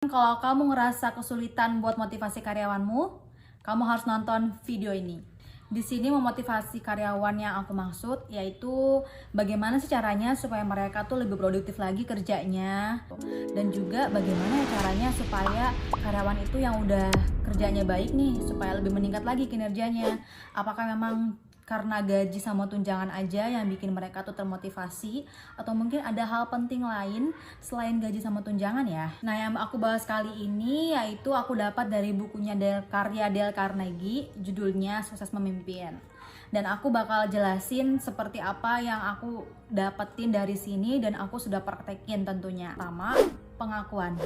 Kalau kamu ngerasa kesulitan buat motivasi karyawanmu, kamu harus nonton video ini. Di sini memotivasi karyawan yang aku maksud yaitu bagaimana sih caranya supaya mereka tuh lebih produktif lagi kerjanya, dan juga bagaimana caranya supaya karyawan itu yang udah kerjanya baik nih supaya lebih meningkat lagi kinerjanya. Apakah memang karena gaji sama tunjangan aja yang bikin mereka tuh termotivasi, atau mungkin ada hal penting lain selain gaji sama tunjangan ya. Nah, yang aku bahas kali ini yaitu aku dapat dari bukunya karya Dale Carnegie, judulnya Sukses Memimpin. Dan aku bakal jelasin seperti apa yang aku dapetin dari sini dan aku sudah praktekin tentunya. Pertama, pengakuan.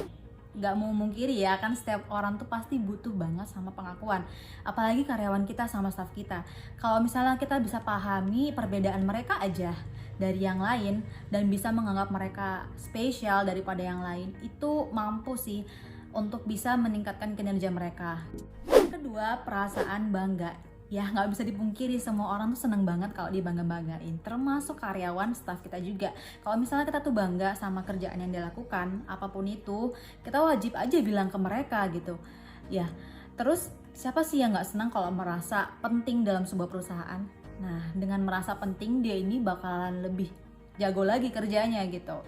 Gak mau mungkiri ya, kan setiap orang tuh pasti butuh banget sama pengakuan, apalagi karyawan kita sama staff kita. Kalau misalnya kita bisa pahami perbedaan mereka aja dari yang lain dan bisa menganggap mereka spesial daripada yang lain, itu mampu sih untuk bisa meningkatkan kinerja mereka. Kedua, perasaan bangga. Ya, nggak bisa dipungkiri, semua orang tuh seneng banget kalau dibangga-banggain, termasuk karyawan, staff kita juga. Kalau misalnya kita tuh bangga sama kerjaan yang dilakukan, apapun itu, kita wajib aja bilang ke mereka gitu. Ya, terus siapa sih yang nggak senang kalau merasa penting dalam sebuah perusahaan? Nah, dengan merasa penting, dia ini bakalan lebih jago lagi kerjanya gitu.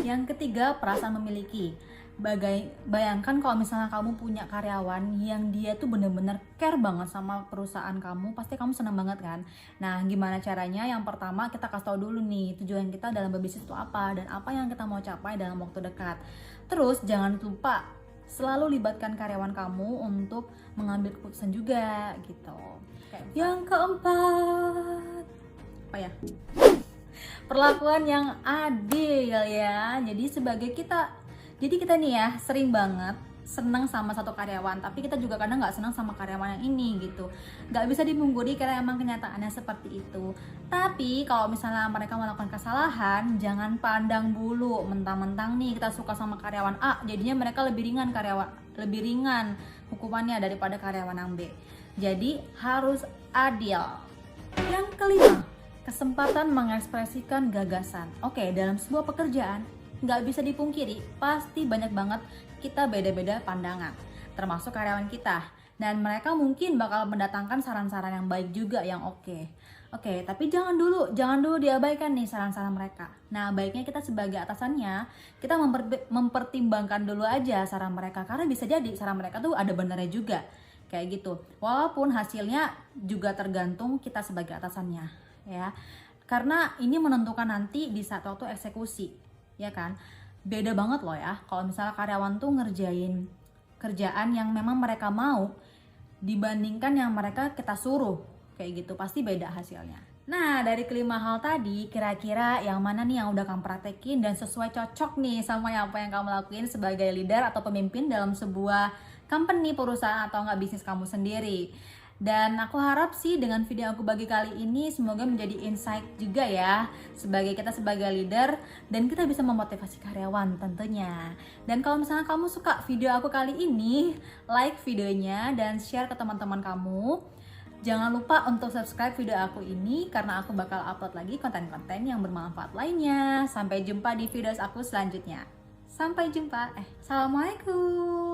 Yang ketiga, perasaan memiliki. Bayangkan kalau misalnya kamu punya karyawan yang dia tuh bener-bener care banget sama perusahaan kamu, pasti kamu senang banget kan. Nah, gimana caranya? Yang pertama, kita kasih tau dulu nih tujuan kita dalam berbisnis itu apa dan apa yang kita mau capai dalam waktu dekat. Terus jangan lupa selalu libatkan karyawan kamu untuk mengambil keputusan juga gitu. Yang keempat, apa ya? Perlakuan yang adil ya. Jadi kita nih ya sering banget senang sama satu karyawan, tapi kita juga kadang nggak senang sama karyawan yang ini gitu. Nggak bisa dimungkiri karena emang kenyataannya seperti itu. Tapi kalau misalnya mereka melakukan kesalahan, jangan pandang bulu mentang-mentang nih kita suka sama karyawan A, jadinya mereka lebih ringan hukumannya daripada karyawan yang B. Jadi harus adil. Yang kelima, kesempatan mengekspresikan gagasan. Oke, dalam sebuah pekerjaan nggak bisa dipungkiri, pasti banyak banget kita beda-beda pandangan, termasuk karyawan kita. Dan mereka mungkin bakal mendatangkan saran-saran yang baik juga, yang oke. Tapi jangan dulu diabaikan nih saran-saran mereka. Nah, baiknya kita sebagai atasannya, kita mempertimbangkan dulu aja saran mereka, karena bisa jadi saran mereka tuh ada benarnya juga, kayak gitu. Walaupun hasilnya juga tergantung kita sebagai atasannya, ya. Karena ini menentukan nanti di saat waktu eksekusi. Ya kan, beda banget loh ya kalau misalnya karyawan tuh ngerjain kerjaan yang memang mereka mau dibandingkan yang mereka kita suruh, kayak gitu pasti beda hasilnya. Nah, dari kelima hal tadi, kira-kira yang mana nih yang udah kamu praktekin dan sesuai cocok nih sama apa yang kamu lakuin sebagai leader atau pemimpin dalam sebuah company, perusahaan, atau nggak bisnis kamu sendiri? Dan aku harap sih dengan video yang aku bagi kali ini semoga menjadi insight juga ya kita sebagai leader, dan kita bisa memotivasi karyawan tentunya. Dan kalau misalnya kamu suka video aku kali ini, like videonya dan share ke teman-teman kamu. Jangan lupa untuk subscribe video aku ini karena aku bakal upload lagi konten-konten yang bermanfaat lainnya. Sampai jumpa di video aku selanjutnya. Sampai jumpa. Assalamualaikum.